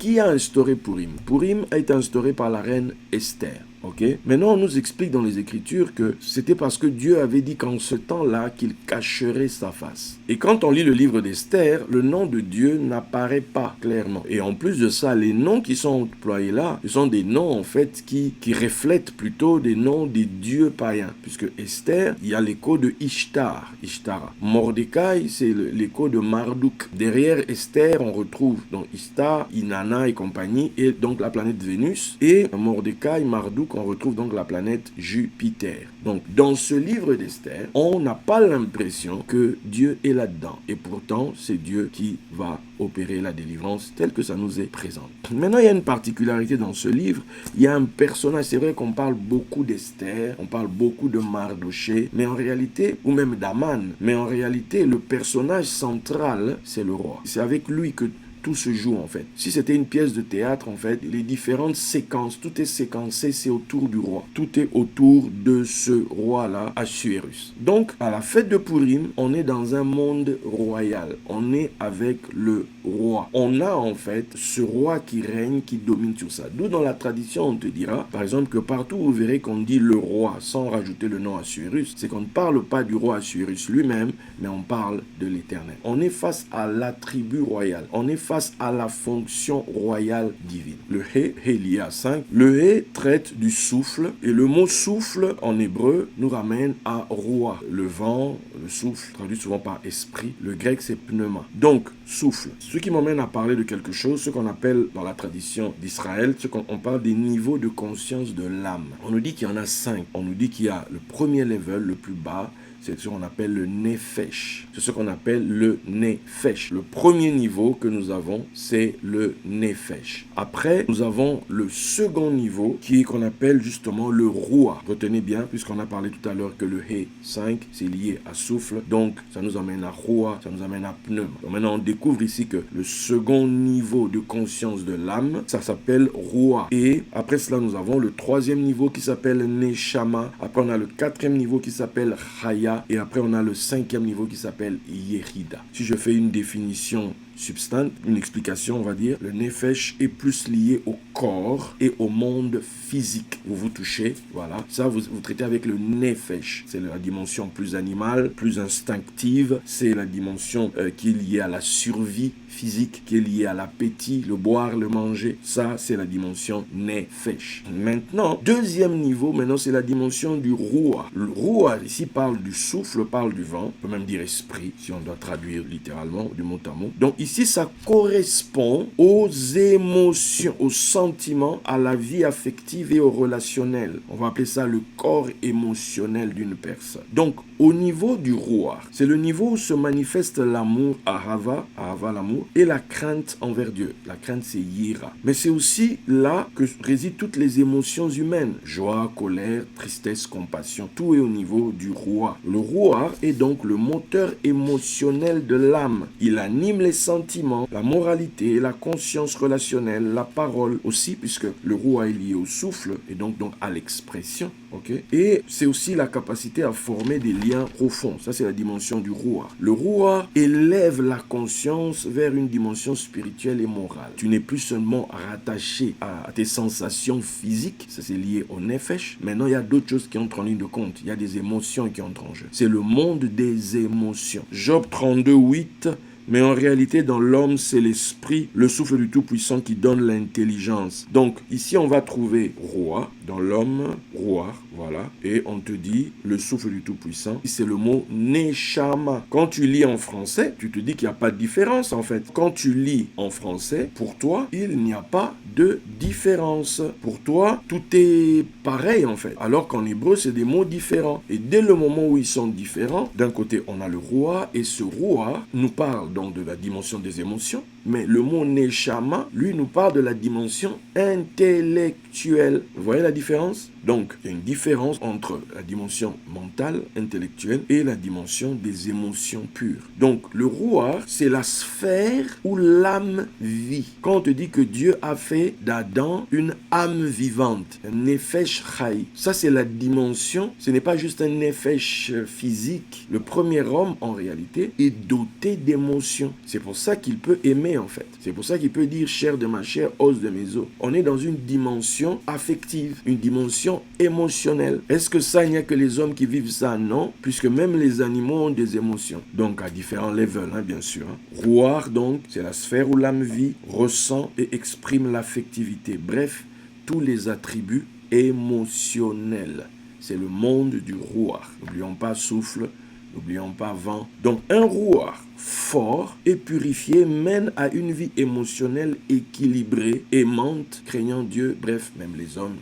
qui a instauré Purim? Purim a été instauré par la reine Esther. Okay. Maintenant, on nous explique dans les Écritures que c'était parce que Dieu avait dit qu'en ce temps-là, qu'il cacherait sa face. Et quand on lit le livre d'Esther, le nom de Dieu n'apparaît pas clairement. Et en plus de ça, les noms qui sont employés là, ce sont des noms en fait qui reflètent plutôt des noms des dieux païens. Puisque Esther, il y a l'écho de Ishtar, Ishtara. Mordecai, c'est l'écho de Marduk. Derrière Esther, on retrouve donc Ishtar, Inanna et compagnie, et donc la planète Vénus. Et Mordecai, Marduk, on retrouve donc la planète Jupiter. Donc, dans ce livre d'Esther, on n'a pas l'impression que Dieu est là-dedans. Et pourtant, c'est Dieu qui va opérer la délivrance telle que ça nous est présent. Maintenant, il y a une particularité dans ce livre. Il y a un personnage, c'est vrai qu'on parle beaucoup d'Esther, on parle beaucoup de Mardoché, mais en réalité, ou même d'Aman, mais en réalité, le personnage central, c'est le roi. C'est avec lui que tout se joue en fait. Si c'était une pièce de théâtre en fait, les différentes séquences, tout est séquencé, c'est autour du roi. Tout est autour de ce roi-là, Assuérus. Donc, à la fête de Purim, on est dans un monde royal. On est avec le roi. On a en fait ce roi qui règne, qui domine sur ça. D'où dans la tradition, on te dira, par exemple, que partout où vous verrez qu'on dit le roi, sans rajouter le nom Assuérus, c'est qu'on ne parle pas du roi Assuérus lui-même, mais on parle de l'Éternel. On est face à l'attribut royal. On est face à la fonction royale divine. Le He, He lié à 5. Le He traite du souffle et le mot souffle en hébreu nous ramène à roi. Le vent, le souffle, traduit souvent par esprit. Le grec c'est pneuma. Donc, souffle. Ce qui m'amène à parler de quelque chose, ce qu'on appelle dans la tradition d'Israël, ce qu'on parle des niveaux de conscience de l'âme. On nous dit qu'il y en a 5. On nous dit qu'il y a le premier level, le plus bas, c'est ce qu'on appelle le Nefesh. C'est ce qu'on appelle le Nefesh. Le premier niveau que nous avons, c'est le Nefesh. Après, nous avons le second niveau qui est qu'on appelle justement le Roua. Retenez bien, puisqu'on a parlé tout à l'heure que le He 5, c'est lié à souffle. Donc, ça nous amène à Roua, ça nous amène à Pneuma. Donc maintenant, on découvre ici que le second niveau de conscience de l'âme, ça s'appelle Roua. Et après cela, nous avons le troisième niveau qui s'appelle Neshama. Après, on a le quatrième niveau qui s'appelle Chaya. Et après, on a le cinquième niveau qui s'appelle Yehida. Si je fais une définition substante, une explication, on va dire, le Nefesh est plus lié au corps et au monde physique. Vous vous touchez, voilà. Ça, vous traitez avec le Nefesh. C'est la dimension plus animale, plus instinctive. C'est la dimension qui est liée à la survie physique, qui est liée à l'appétit, le boire, le manger. Ça, c'est la dimension Nefesh. Maintenant, deuxième niveau, maintenant, c'est la dimension du Roua. Le Roua, ici, parle du souffle, parle du vent. On peut même dire esprit, si on doit traduire littéralement, du mot à mot. Donc, ici, ça correspond aux émotions, aux sentiments, à la vie affective et au relationnel. On va appeler ça le corps émotionnel d'une personne. Donc, au niveau du roi, c'est le niveau où se manifeste l'amour, Ahava, l'amour, et la crainte envers Dieu. La crainte, c'est Yira. Mais c'est aussi là que résident toutes les émotions humaines. Joie, colère, tristesse, compassion. Tout est au niveau du roi. Le roi est donc le moteur émotionnel de l'âme. Il anime les sentiments, la moralité, la conscience relationnelle, la parole aussi, puisque le roi est lié au souffle et donc à l'expression. Okay? Et c'est aussi la capacité à former des liens profonds. Ça, c'est la dimension du roi. Le roi élève la conscience vers une dimension spirituelle et morale. Tu n'es plus seulement rattaché à tes sensations physiques. Ça, c'est lié au nefesh. Maintenant, il y a d'autres choses qui entrent en ligne de compte. Il y a des émotions qui entrent en jeu. C'est le monde des émotions. Job 32, 8. Mais en réalité, dans l'homme, c'est l'esprit, le souffle du Tout-Puissant qui donne l'intelligence. Donc, ici, on va trouver roi, dans l'homme, roi, voilà. Et on te dit, le souffle du Tout-Puissant, c'est le mot Neshama. Quand tu lis en français, tu te dis qu'il n'y a pas de différence, en fait. Quand tu lis en français, pour toi, il n'y a pas de différence. Pour toi, tout est pareil, en fait. Alors qu'en hébreu, c'est des mots différents. Et dès le moment où ils sont différents, d'un côté, on a le roi, et ce roi nous parle donc de la dimension des émotions, mais le mot Neshama, lui, nous parle de la dimension intellectuelle. Vous voyez la différence? Donc, il y a une différence entre la dimension mentale, intellectuelle, et la dimension des émotions pures. Donc, le Ruach, c'est la sphère où l'âme vit. Quand on te dit que Dieu a fait d'Adam une âme vivante, un nefesh chai, ça c'est la dimension, ce n'est pas juste un nefesh physique. Le premier homme, en réalité, est doté d'émotions. C'est pour ça qu'il peut aimer, en fait. C'est pour ça qu'il peut dire chair de ma chair, os de mes os. On est dans une dimension affective, une dimension émotionnelle. Est-ce que ça, il n'y a que les hommes qui vivent ça? Non, puisque même les animaux ont des émotions. Donc, à différents levels, bien sûr. Ruach, donc, c'est la sphère où l'âme vit, ressent et exprime l'affectivité. Bref, tous les attributs émotionnels. C'est le monde du Ruach. N'oublions pas souffle, n'oublions pas vent. Donc, un Ruach fort et purifié mène à une vie émotionnelle équilibrée, aimante, craignant Dieu, bref, même les hommes,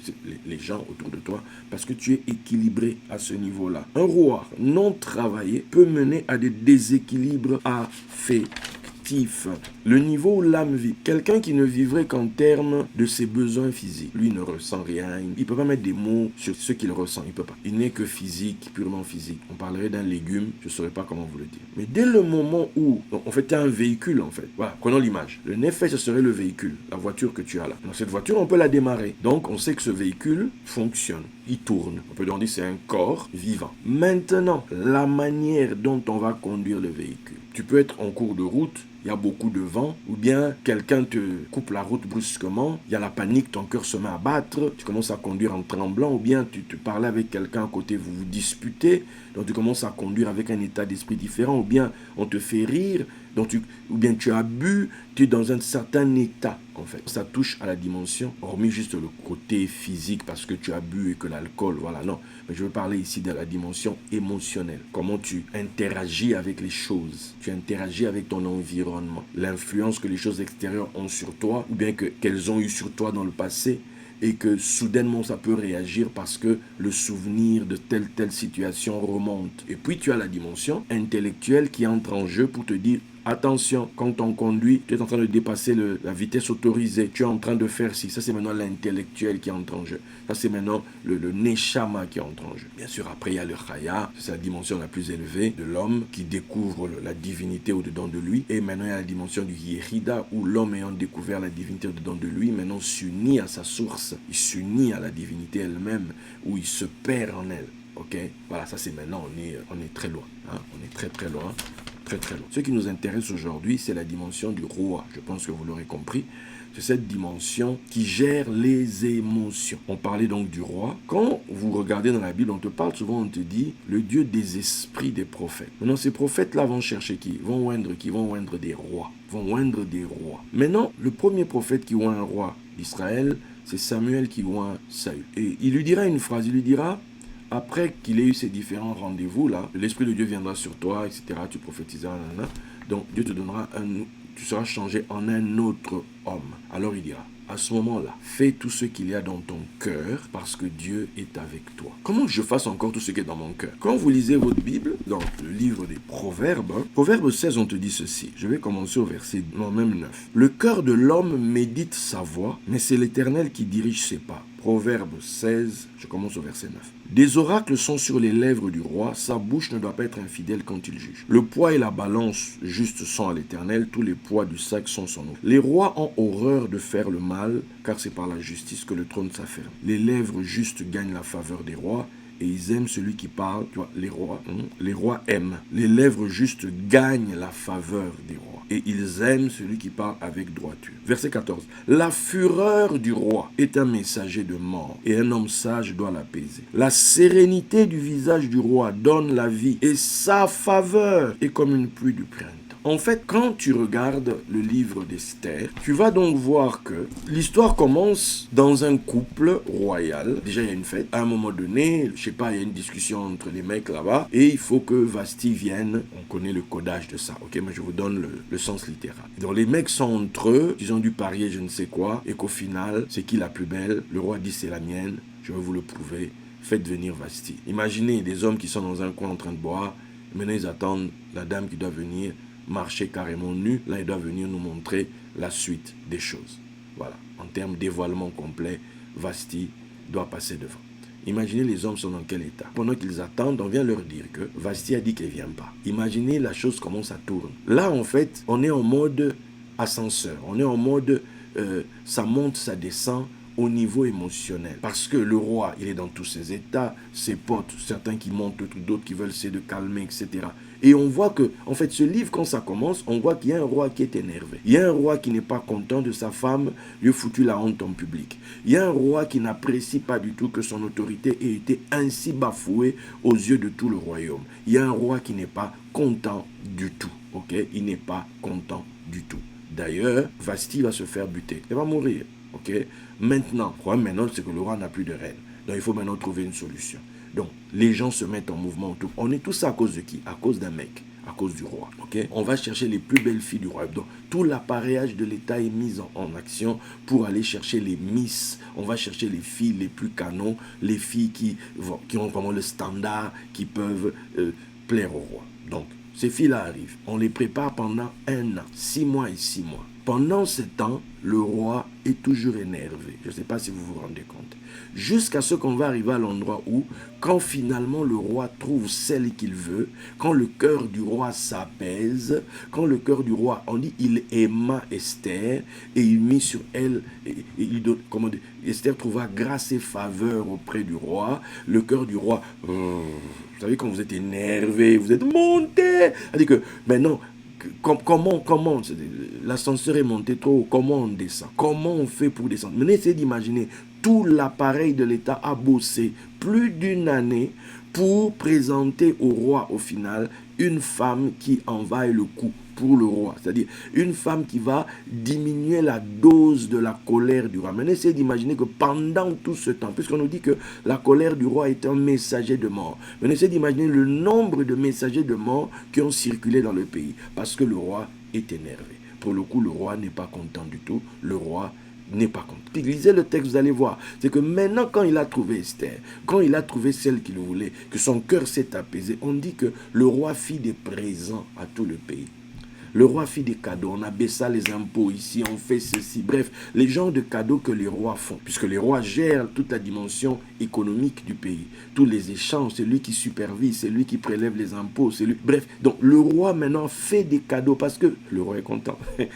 les gens autour de toi, parce que tu es équilibré à ce niveau-là. Un Ruach non travaillé peut mener à des déséquilibres affectifs. Le niveau où l'âme vit, quelqu'un qui ne vivrait qu'en termes de ses besoins physiques, lui ne ressent rien, il ne peut pas mettre des mots sur ce qu'il ressent, il ne peut pas. Il n'est que physique, purement physique. On parlerait d'un légume, je ne saurais pas comment vous le dire. Mais dès le moment où, en fait, tu as un véhicule, en fait, voilà, prenons l'image. Le nefesh, ce serait le véhicule, la voiture que tu as là. Dans cette voiture, on peut la démarrer. Donc, on sait que ce véhicule fonctionne, il tourne. On peut donc dire que c'est un corps vivant. Maintenant, la manière dont on va conduire le véhicule. Tu peux être en cours de route, il y a beaucoup de vent, ou bien quelqu'un te coupe la route brusquement, il y a la panique, ton cœur se met à battre, tu commences à conduire en tremblant, ou bien tu te parles avec quelqu'un à côté, vous vous disputez, donc tu commences à conduire avec un état d'esprit différent, ou bien on te fait rire, ou bien tu as bu, tu es dans un certain état, en fait. Ça touche à la dimension, hormis juste le côté physique, parce que tu as bu et que l'alcool, voilà, non. Mais je veux parler ici de la dimension émotionnelle. Comment tu interagis avec les choses, tu interagis avec ton environnement, l'influence que les choses extérieures ont sur toi, ou bien qu'elles ont eu sur toi dans le passé, et que soudainement ça peut réagir parce que le souvenir de telle situation remonte. Et puis tu as la dimension intellectuelle qui entre en jeu pour te dire attention, quand on conduit, tu es en train de dépasser la vitesse autorisée, tu es en train de faire ci. Ça, c'est maintenant l'intellectuel qui entre en jeu. Ça, c'est maintenant le neshama qui entre en jeu. Bien sûr, après, il y a le chaya, c'est la dimension la plus élevée de l'homme qui découvre la divinité au-dedans de lui. Et maintenant, il y a la dimension du yérida où l'homme ayant découvert la divinité au-dedans de lui, maintenant s'unit à sa source. Il s'unit à la divinité elle-même, où il se perd en elle. Ok, voilà, ça c'est maintenant, on est très loin. On est très très loin. Très loin. Ce qui nous intéresse aujourd'hui, c'est la dimension du Ruach. Je pense que vous l'aurez compris. C'est cette dimension qui gère les émotions. On parlait donc du roi. Quand vous regardez dans la Bible, on te parle souvent, on te dit le Dieu des esprits des prophètes. Maintenant, ces prophètes-là vont chercher qui? Vont oindre des rois. Maintenant, le premier prophète qui oint un roi d'Israël, c'est Samuel qui oint Saül. Et il lui dira une phrase, il lui dira: après qu'il ait eu ces différents rendez-vous là, l'Esprit de Dieu viendra sur toi, etc. Tu prophétiseras, donc Dieu te donnera tu seras changé en un autre homme. Alors il dira, à ce moment-là, fais tout ce qu'il y a dans ton cœur parce que Dieu est avec toi. Comment je fasse encore tout ce qui est dans mon cœur? Quand vous lisez votre Bible, dans le livre des Proverbes, Proverbe 16, on te dit ceci. Je vais commencer au verset, même 9. Le cœur de l'homme médite sa voie, mais c'est l'Éternel qui dirige ses pas. Proverbe 16, je commence au verset 9. Des oracles sont sur les lèvres du roi, sa bouche ne doit pas être infidèle quand il juge. Le poids et la balance juste sont à l'Éternel, tous les poids du sac sont son eau. Les rois ont horreur de faire le mal, car c'est par la justice que le trône s'afferme. Les lèvres justes gagnent la faveur des rois, et ils aiment celui qui parle. Tu vois, les rois aiment. Les lèvres justes gagnent la faveur des rois, et ils aiment celui qui parle avec droiture. Verset 14. La fureur du roi est un messager de mort, et un homme sage doit l'apaiser. La sérénité du visage du roi donne la vie, et sa faveur est comme une pluie du printemps. En fait, quand tu regardes le livre d'Esther, tu vas donc voir que l'histoire commence dans un couple royal. Déjà, il y a une fête. À un moment donné, je sais pas, il y a une discussion entre les mecs là-bas et il faut que Vasti vienne. On connaît le codage de ça, ok? Mais je vous donne le sens littéral. Donc, les mecs sont entre eux, ils ont dû parier je ne sais quoi et qu'au final, c'est qui la plus belle? Le roi dit c'est la mienne, je vais vous le prouver. Faites venir Vasti. Imaginez des hommes qui sont dans un coin en train de boire. Maintenant, ils attendent la dame qui doit venir marcher carrément nu. Là, il doit venir nous montrer la suite des choses. Voilà. En termes d'évoilement complet, Vasti doit passer devant. Imaginez les hommes sont dans quel état. Pendant qu'ils attendent, on vient leur dire que Vasti a dit qu'elle ne vient pas. Imaginez la chose, comment ça tourne. Là, en fait, on est en mode ascenseur. On est en mode ça monte, ça descend au niveau émotionnel. Parce que le roi, il est dans tous ses états, ses potes, certains qui montent, d'autres qui veulent essayer de calmer, etc. Et on voit que, en fait, ce livre, quand ça commence, on voit qu'il y a un roi qui est énervé. Il y a un roi qui n'est pas content de sa femme, lui a foutu la honte en public. Il y a un roi qui n'apprécie pas du tout que son autorité ait été ainsi bafouée aux yeux de tout le royaume. Il y a un roi qui n'est pas content du tout, ok? Il n'est pas content du tout. D'ailleurs, Vasti va se faire buter. Elle va mourir, ok? Maintenant, le problème maintenant, c'est que le roi n'a plus de reine. Donc, il faut maintenant trouver une solution. Donc, les gens se mettent en mouvement. On est tous ça à cause de qui? À cause d'un mec, à cause du roi. Okay? On va chercher les plus belles filles du roi. Donc, tout l'appareillage de l'État est mis en action pour aller chercher les miss. On va chercher les filles les plus canons, les filles qui ont vraiment le standard, qui peuvent plaire au roi. Donc, ces filles-là arrivent. On les prépare pendant 1 an, 6 mois et 6 mois. Pendant ce temps, le roi est toujours énervé. Je ne sais pas si vous vous rendez compte. Jusqu'à ce qu'on va arriver à l'endroit où, quand finalement le roi trouve celle qu'il veut, quand le cœur du roi s'apaise, quand le cœur du roi, on dit, il aima Esther et il mit sur elle, Esther trouva grâce et faveur auprès du roi. Le cœur du roi, vous savez quand vous êtes énervé, vous êtes monté. C'est-à-dire que maintenant, comment l'ascenseur est monté trop haut, comment on descend, comment on fait pour descendre. Mais essayez d'imaginer, tout l'appareil de l'État a bossé plus d'1 année pour présenter au roi au final une femme qui envahit le coup pour le roi, c'est-à-dire une femme qui va diminuer la dose de la colère du roi. Maintenant, essayez d'imaginer que pendant tout ce temps, puisqu'on nous dit que la colère du roi est un messager de mort, maintenant essayez d'imaginer le nombre de messagers de mort qui ont circulé dans le pays, parce que le roi est énervé. Pour le coup, le roi n'est pas content du tout, le roi n'est pas content. Puis lisez le texte, vous allez voir. C'est que maintenant, quand il a trouvé Esther, quand il a trouvé celle qu'il voulait, que son cœur s'est apaisé, on dit que le roi fit des présents à tout le pays. Le roi fit des cadeaux, on abaissa les impôts ici, on fait ceci. Bref, les genres de cadeaux que les rois font. Puisque les rois gèrent toute la dimension économique du pays. Tous les échanges, c'est lui qui supervise, c'est lui qui prélève les impôts. Bref, donc le roi maintenant fait des cadeaux parce que le roi est content. Il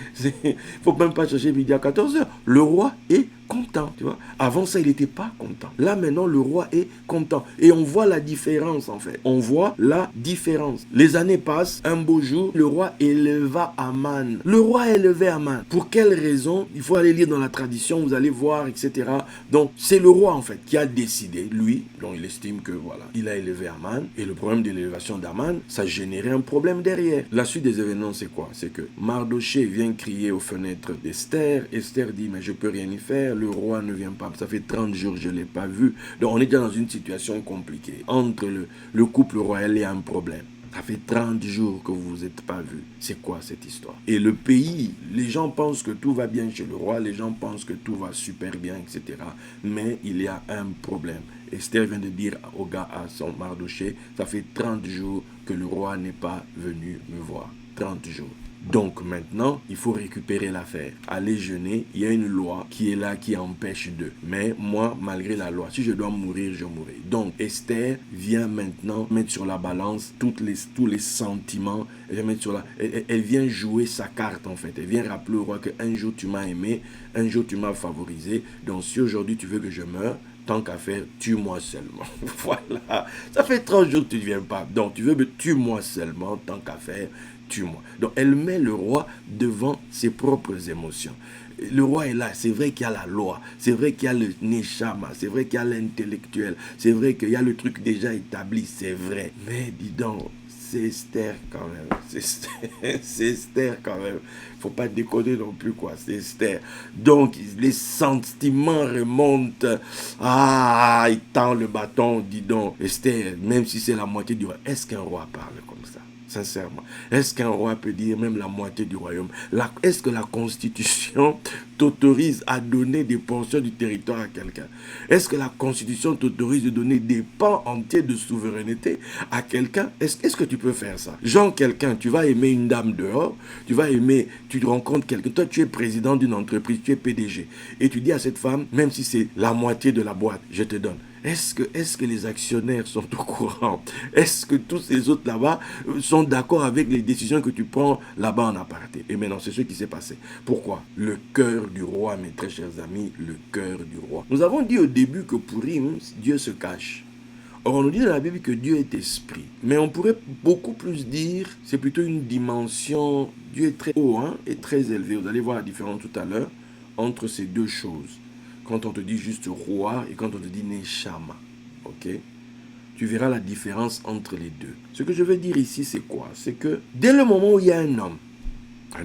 ne faut même pas chercher midi à 14h. Le roi est content, tu vois. Avant ça, il n'était pas content. Là, maintenant, le roi est content. Et on voit la différence, en fait. On voit la différence. Les années passent. Un beau jour, le roi éleva Aman. Le roi élevait Aman. Pour quelle raison? Il faut aller lire dans la tradition, vous allez voir, etc. Donc, c'est le roi, en fait, qui a décidé, lui, dont il estime que, voilà, il a élevé Aman. Et le problème de l'élévation d'Aman, ça générait un problème derrière. La suite des événements, c'est quoi? C'est que Mardoché vient crier aux fenêtres d'Esther. Esther dit, mais je peux rien y faire. Le roi ne vient pas, ça fait 30 jours que je ne l'ai pas vu. Donc on est déjà dans une situation compliquée. Entre le couple royal, il y a un problème. Ça fait 30 jours que vous vous êtes pas vus. C'est quoi cette histoire? Et le pays, les gens pensent que tout va bien chez le roi, les gens pensent que tout va super bien, etc. Mais il y a un problème. Esther vient de dire au gars, à son Mardoché, ça fait 30 jours que le roi n'est pas venu me voir. 30 jours. Donc maintenant, il faut récupérer l'affaire. Aller jeûner, il y a une loi qui est là, qui empêche d'eux. Mais moi, malgré la loi, si je dois mourir, je mourrai. Donc Esther vient maintenant mettre sur la balance tous les sentiments. Elle vient jouer sa carte en fait. Elle vient rappeler au roi qu'un jour tu m'as aimé, un jour tu m'as favorisé. Donc si aujourd'hui tu veux que je meure, tant qu'à faire, tue-moi seulement. Voilà. Ça fait 30 jours que tu ne viens pas. Donc tu veux me tue-moi seulement, tant qu'à faire, tue-moi. Donc elle met le roi devant ses propres émotions. Le roi est là, c'est vrai qu'il y a la loi, c'est vrai qu'il y a le neshama, c'est vrai qu'il y a l'intellectuel, c'est vrai qu'il y a le truc déjà établi, c'est vrai. Mais dis donc, c'est Esther quand même, c'est Esther quand même. Faut pas déconner non plus quoi, c'est Esther. Donc les sentiments remontent. Ah, il tend le bâton, dis donc. Esther, même si c'est la moitié du roi, est-ce qu'un roi parle comme ça? Sincèrement, est-ce qu'un roi peut dire même la moitié du royaume? Est-ce que la Constitution t'autorise à donner des portions du territoire à quelqu'un? Est-ce que la Constitution t'autorise de donner des pans entiers de souveraineté à quelqu'un? Est-ce que tu peux faire ça? Genre quelqu'un, tu vas aimer une dame dehors, tu te rencontres quelqu'un, toi tu es président d'une entreprise, tu es PDG, et tu dis à cette femme, même si c'est la moitié de la boîte, je te donne. est-ce que les actionnaires sont au courant? Est-ce que tous ces autres là-bas sont d'accord avec les décisions que tu prends là-bas en aparté? Et maintenant, c'est ce qui s'est passé. Pourquoi? Le cœur du roi, mes très chers amis, le cœur du roi. Nous avons dit au début que Purim, Dieu se cache. Or, on nous dit dans la Bible que Dieu est esprit. Mais on pourrait beaucoup plus dire, c'est plutôt une dimension, Dieu est très haut et très élevé. Vous allez voir la différence tout à l'heure entre ces deux choses. Quand on te dit juste roi et quand on te dit Neshama. Ok? Tu verras la différence entre les deux. Ce que je veux dire ici, c'est quoi? C'est que dès le moment où il y a un homme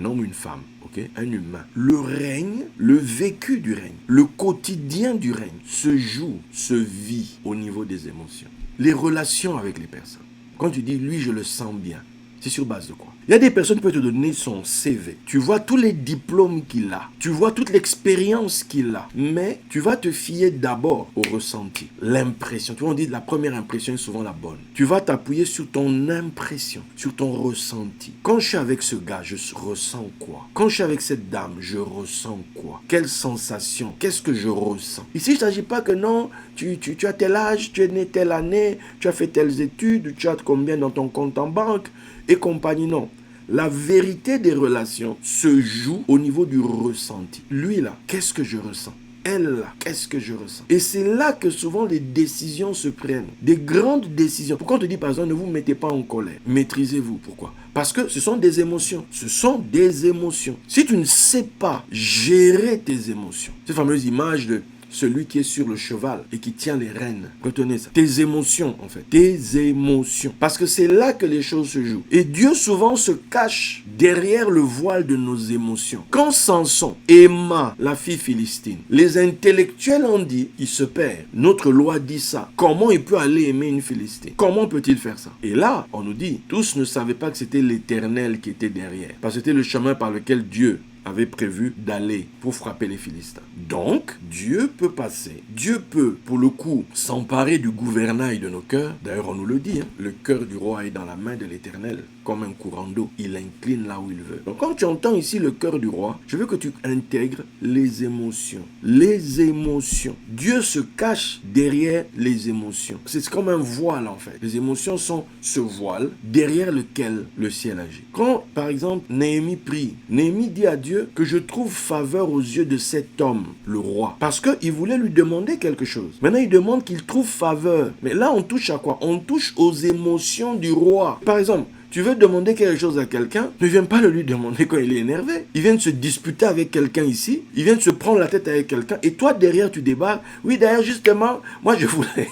ou une femme, ok, un humain, le règne, le vécu du règne, le quotidien du règne se joue, se vit au niveau des émotions. Les relations avec les personnes. Quand tu dis lui, je le sens bien, c'est sur base de quoi? Il y a des personnes qui peuvent te donner son CV. Tu vois tous les diplômes qu'il a. Tu vois toute l'expérience qu'il a. Mais tu vas te fier d'abord au ressenti. L'impression. Tu vois, on dit la première impression est souvent la bonne. Tu vas t'appuyer sur ton impression, sur ton ressenti. Quand je suis avec ce gars, je ressens quoi? Quand je suis avec cette dame, je ressens quoi? Quelle sensation? Qu'est-ce que je ressens? Ici, il ne s'agit pas que non, tu as tel âge, tu es né telle année, tu as fait telles études, tu as combien dans ton compte en banque et compagnie, non. La vérité des relations se joue au niveau du ressenti. Lui là, qu'est-ce que je ressens? Elle là, qu'est-ce que je ressens? Et c'est là que souvent les décisions se prennent. Des grandes décisions. Pourquoi on te dit par exemple, ne vous mettez pas en colère? Maîtrisez-vous. Pourquoi? Parce que ce sont des émotions. Ce sont des émotions. Si tu ne sais pas gérer tes émotions, cette fameuse image de celui qui est sur le cheval et qui tient les rênes. Retenez ça. Tes émotions, en fait. Tes émotions. Parce que c'est là que les choses se jouent. Et Dieu souvent se cache derrière le voile de nos émotions. Quand Samson aima la fille philistine, les intellectuels ont dit, il se perd. Notre loi dit ça. Comment il peut aller aimer une philistine? Comment peut-il faire ça? Et là, on nous dit, tous ne savaient pas que c'était l'Éternel qui était derrière. Parce que c'était le chemin par lequel Dieu avait prévu d'aller pour frapper les Philistins. Donc, Dieu peut passer. Dieu peut, pour le coup, s'emparer du gouvernail de nos cœurs. D'ailleurs, on nous le dit, le cœur du roi est dans la main de l'Éternel, comme un courant d'eau. Il incline là où il veut. Donc, quand tu entends ici le cœur du roi, je veux que tu intègres les émotions. Les émotions. Dieu se cache derrière les émotions. C'est comme un voile, en fait. Les émotions sont ce voile derrière lequel le ciel agit. Quand, par exemple, Néhémie prie, Néhémie dit à Dieu que je trouve faveur aux yeux de cet homme, le roi. Parce qu'il voulait lui demander quelque chose. Maintenant, il demande qu'il trouve faveur. Mais là, on touche à quoi? On touche aux émotions du roi. Par exemple, tu veux demander quelque chose à quelqu'un, ne viens pas le lui demander quand il est énervé. Il vient de se disputer avec quelqu'un ici, il vient de se prendre la tête avec quelqu'un, et toi, derrière, tu débarques. Oui, d'ailleurs, justement, moi, je voulais...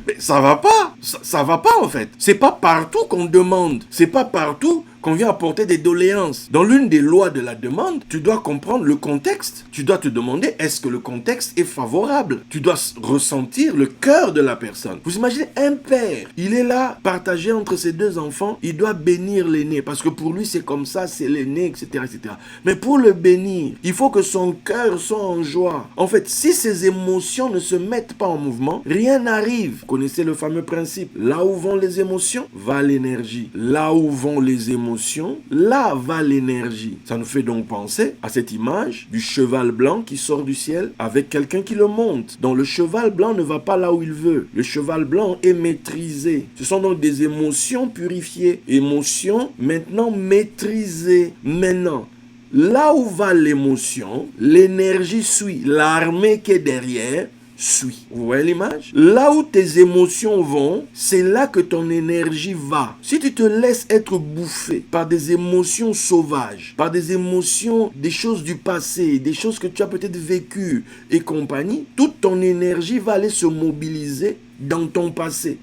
Mais ça va pas. Ça va pas, en fait. C'est pas partout qu'on demande. C'est pas partout qu'on vient apporter des doléances. Dans l'une des lois de la demande, tu dois comprendre le contexte. Tu dois te demander, est-ce que le contexte est favorable? Tu dois ressentir le cœur de la personne. Vous imaginez un père, il est là, partagé entre ses deux enfants, il doit bénir l'aîné, parce que pour lui c'est comme ça, c'est l'aîné, etc., etc. Mais pour le bénir, il faut que son cœur soit en joie. En fait, si ses émotions ne se mettent pas en mouvement, rien n'arrive. Vous connaissez le fameux principe. Là où vont les émotions, va l'énergie. Là où vont les émotions, là va l'énergie. Ça nous fait donc penser à cette image du cheval blanc qui sort du ciel avec quelqu'un qui le monte. Donc le cheval blanc ne va pas là où il veut. Le cheval blanc est maîtrisé. Ce sont donc des émotions purifiées. Émotions maintenant maîtrisées. Maintenant, là où va l'émotion, l'énergie suit. L'armée qui est derrière suit. Vous voyez l'image? Là où tes émotions vont, c'est là que ton énergie va. Si tu te laisses être bouffé par des émotions sauvages, par des émotions, des choses du passé, des choses que tu as peut-être vécues et compagnie, toute ton énergie va aller se mobiliser dans ton passé.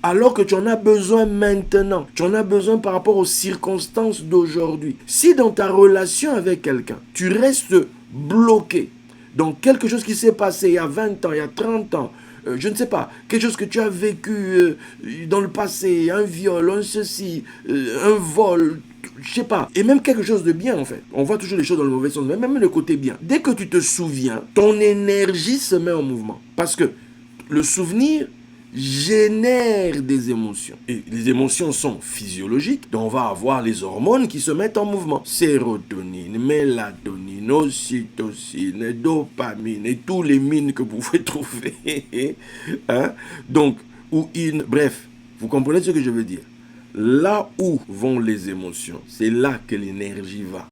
Alors que tu en as besoin maintenant. Tu en as besoin par rapport aux circonstances d'aujourd'hui. Si dans ta relation avec quelqu'un, tu restes bloqué, donc quelque chose qui s'est passé il y a 20 ans, il y a 30 ans, je ne sais pas, quelque chose que tu as vécu dans le passé, un viol, un ceci, un vol, je sais pas, et même quelque chose de bien en fait. On voit toujours les choses dans le mauvais sens, mais même le côté bien. Dès que tu te souviens, ton énergie se met en mouvement. Parce que le souvenir génère des émotions. Et les émotions sont physiologiques, donc on va avoir les hormones qui se mettent en mouvement. Sérotonine, mélatonine, sérotonine, ocytocine, dopamine et tous les mines que vous pouvez trouver. Hein? Donc, bref, vous comprenez ce que je veux dire? Là où vont les émotions, c'est là que l'énergie va.